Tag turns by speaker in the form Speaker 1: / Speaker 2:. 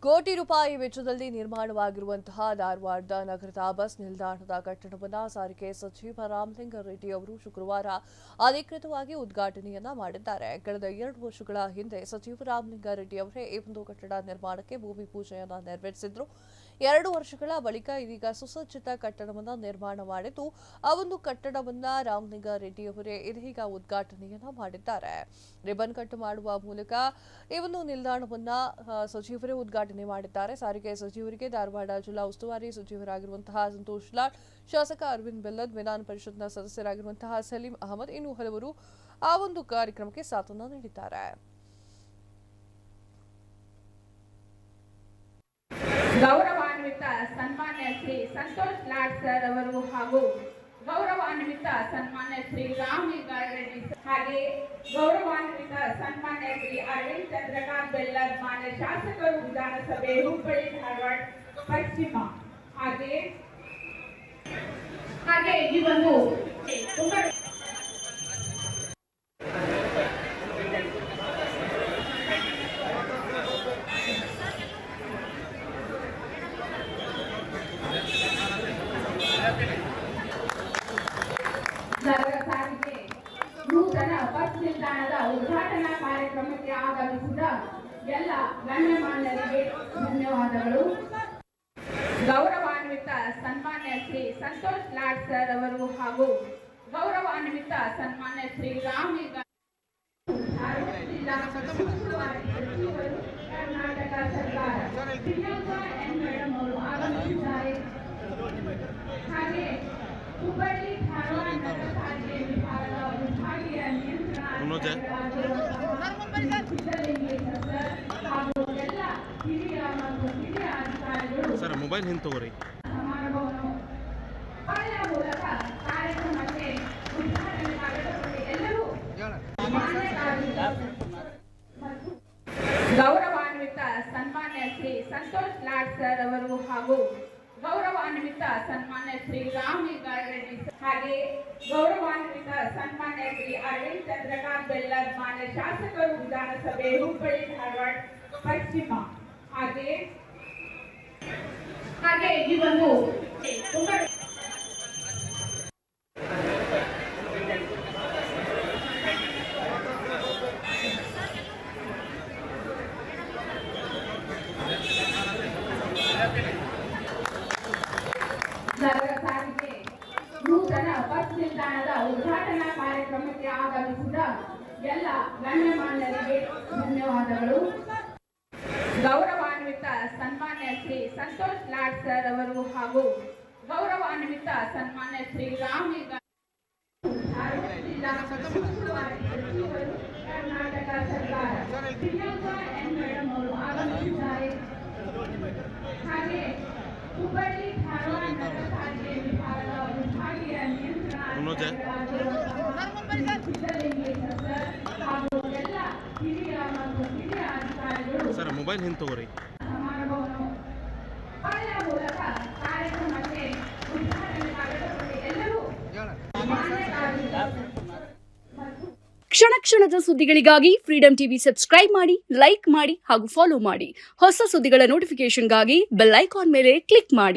Speaker 1: ಕೋಟಿ ರೂಪಾಯಿ ವೆಚ್ಚದಲ್ಲಿ ನಿರ್ಮಾಣವಾಗಿರುವಂತಹ ಧಾರವಾಡದ ನಗರದ ಬಸ್ ನಿಲ್ದಾಣದ ಕಟ್ಟಡವನ್ನು ಸಾರಿಗೆ ಸಚಿವ ರಾಮಲಿಂಗಾರೆಡ್ಡಿ ಅವರು ಶುಕ್ರವಾರ ಅಧಿಕೃತವಾಗಿ ಉದ್ಘಾಟನೆಯನ್ನ ಮಾಡಿದ್ದಾರೆ. ಕಳೆದ 2 ವರ್ಷಗಳ ಹಿಂದೆ ಸಚಿವ ರಾಮಲಿಂಗಾರೆಡ್ಡಿ ಅವರೇ ಈ ಒಂದು ಕಟ್ಟಡ ನಿರ್ಮಾಣಕ್ಕೆ ಭೂಮಿ ಪೂಜೆಯನ್ನ ನೆರವೇರಿಸಿದ್ರು. 2 ವರ್ಷಗಳ ಬಳಿಕ ಇದೀಗ ಸುಸಜ್ಜಿತ ಕಟ್ಟಡವನ್ನು ನಿರ್ಮಾಣ ಮಾಡಿದ್ದು ಆ ಒಂದು ಕಟ್ಟಡವನ್ನ ರಾಮಲಿಂಗಾರೆಡ್ಡಿ ಅವರೇ ಇದೀಗ ಉದ್ಘಾಟನೆಯನ್ನ ಮಾಡಿದ್ದಾರೆ. ರಿಬನ್ ಕಟ್ ಮಾಡುವ ಮೂಲಕ ಈ ಒಂದು ನಿಲ್ದಾಣವನ್ನ ಸಚಿವರೇ ಉದ್ಘಾಟನೆ ಮಾಡಿದ್ದಾರೆ. ಸಾರಿಗೆ ಸಚಿವರಿಗೆ ಧಾರವಾಡ ಜಿಲ್ಲಾ ಉಸ್ತುವಾರಿ ಸಚಿವರಾಗಿರುವಂತಹ ಸಂತೋಷ್ ಲಾಡ್, ಶಾಸಕ ಅರವಿಂದ್ ಬೆಲ್ಲದ್, ವಿಧಾನ ಪರಿಷತ್ನ ಸದಸ್ಯರಾಗಿರುವಂತಹ ಸಲೀಂ ಅಹಮದ್ ಇನ್ನು ಹಲವರು ಆ ಒಂದು ಕಾರ್ಯಕ್ರಮಕ್ಕೆ ಸಾಥನ್ನ ನೀಡಿದ್ದಾರೆ.
Speaker 2: ಗೌರವಾನ್ವಿತ ಸನ್ಮಾನ್ಯ ಶ್ರೀ ಸಂತೋಷ್ ಲಾಡ್ ಸರ್ ಅವರು ಹಾಗೂ ಗೌರವಾನ್ವಿತ ಸನ್ಮಾನ್ಯ ಶ್ರೀ ರಾಮಲಿಂಗಾರೆಡ್ಡಿ ಹಾಗೆ ಗೌರವಾನ್ವಿತ ಸನ್ಮಾನ್ಯ ಶ್ರೀ ಅರವಿಂದ್ ಚಂದ್ರಕಾಂತ್ ಬೆಲ್ಲದ್ ಮಾನ್ಯ ಶಾಸಕರು ವಿಧಾನಸಭೆ ಹುಬ್ಬಳ್ಳಿ ಧಾರವಾಡ ಪಶ್ಚಿಮ ಹಾಗೆ ಈ ಒಂದು ಸಾರಿಗೆ ನೂತನ ಬಸ್ ನಿಲ್ದಾಣದ ಉದ್ಘಾಟನಾ ಕಾರ್ಯಕ್ರಮಕ್ಕೆ ಆಗಮಿಸಿದ ಎಲ್ಲ ಗಣ್ಯಮಾನ್ಯರಿಗೆ ಧನ್ಯವಾದಗಳು. ಗೌರವಾನ್ವಿತ ಸನ್ಮಾನ್ಯ ಶ್ರೀ ಸಂತೋಷ್ ಲಾಡ್ ಸರ್ ಅವರು ಹಾಗೂ ಗೌರವಾನ್ವಿತ ಸನ್ಮಾನ್ಯ ಶ್ರೀ ರಾಮಲಿಂಗಾರೆಡ್ಡಿ ಕರ್ನಾಟಕ ಸರ್ಕಾರ ಪ್ರಿಯಾಂಕಾ ಎನ್ ಮೇಡಮ್ ಅವರು ಆಗಮಿಸಿದ್ದಾರೆ. ಹಾಗೆ ಹುಬ್ಬಳ್ಳಿ ಧಾರವಾಡ ನಗರ ಸಾರಿಗೆ ವಿಭಾಗದ ವಿಭಾಗೀಯ ಹಾಗೂ ಎಲ್ಲ ಹಿರಿಯ ಮತ್ತು ಹಿರಿಯ ಅಧಿಕಾರಿಗಳು ಸಮಾರಂಭವನ್ನು ಪಡೆಯ ಮೂಲಕ ಕಾರ್ಯಕ್ರಮಕ್ಕೆ ಉದ್ಘಾಟನೆ ಕಾರ್ಯಕ್ರಮಕ್ಕೆ ಎಲ್ಲರೂ ಗೌರವಾನ್ವಿತ ಸನ್ಮಾನ್ಯ ಶ್ರೀ ಸಂತೋಷ್ ಲಾಡ್ ಸರ್ ಅವರು ಹಾಗೂ ಗೌರವಾನ್ವಿತ ಸನ್ಮಾನ್ಯ ಶ್ರೀ ರಾಮಲಿಂಗಾರೆಡ್ಡಿ ಹಾಗೆ ಗೌರವಾನ್ವಿತ ಸನ್ಮಾನ್ಯ ಶ್ರೀ ಅರವಿಂದ್ ಚಂದ್ರಕಾಂತ್ ಬೆಲ್ಲದ್ ಮಾನ್ಯ ಶಾಸಕರು ವಿಧಾನಸಭೆ ಹುಬ್ಬಳ್ಳಿ ಧಾರವಾಡ ಪಶ್ಚಿಮ ಹಾಗೆ ಈ ಒಂದು ಸಾರಿಗೆ ನೂತನ ಬಸ್ ನಿಲ್ದಾಣದ ಉದ್ಘಾಟನಾ ಕಾರ್ಯಕ್ರಮಕ್ಕೆ ಆಗಮಿಸಿದ ಎಲ್ಲ ಗಣ್ಯಮಾನ್ಯರಿಗೆ ಧನ್ಯವಾದಗಳು. ಗೌರವಾನ್ವಿತ ಸನ್ಮಾನ್ಯ ಶ್ರೀ ಸಂತೋಷ್ ಲಾಡ್ ಸರ್ ಅವರು ಹಾಗೂ ಗೌರವಾನ್ವಿತ ಸನ್ಮಾನ್ಯ ಶ್ರೀ ರಾಮಲಿಂಗಾರೆಡ್ಡಿ ಕರ್ನಾಟಕ ಸರ್ಕಾರ ಪ್ರಿಯಾಂಕಾ ಎನ್ ಮೇಡಮ್ ಅವರು ಆಗಮಿಸಿದ್ದಾರೆ. ಹಾಗೆ ಹುಬ್ಬಳ್ಳಿ ಧಾರವಾಡ ನಗರ ಸಾರಿಗೆ ವಿಭಾಗದ ವಿಭಾಗೀಯ ಹಾಗೂ ಎಲ್ಲ ಹಿರಿಯ ಮತ್ತು ಹಿರಿಯ ಅಧಿಕಾರಿಗಳು ಸಮಾರಂಭವನ್ನು ಪಡೆಯ ಮೂಲಕ ಕಾರ್ಯಕ್ರಮಕ್ಕೆ ಉದ್ಘಾಟನೆ ಕಾರ್ಯಕ್ರಮಕ್ಕೆ ಎಲ್ಲರೂ
Speaker 3: ಕ್ಷಣ ಕ್ಷಣದ ಸುದ್ದಿಗಳಿಗಾಗಿ ಫ್ರೀಡಂ ಟಿವಿ ಸಬ್ಸ್ಕ್ರೈಬ್ ಮಾಡಿ, ಲೈಕ್ ಮಾಡಿ ಹಾಗೂ ಫಾಲೋ ಮಾಡಿ. ಹೊಸ ಸುದ್ದಿಗಳ ನೋಟಿಫಿಕೇಶನ್ಗಾಗಿ ಬೆಲ್ ಐಕಾನ್ ಮೇಲೆ ಕ್ಲಿಕ್ ಮಾಡಿ.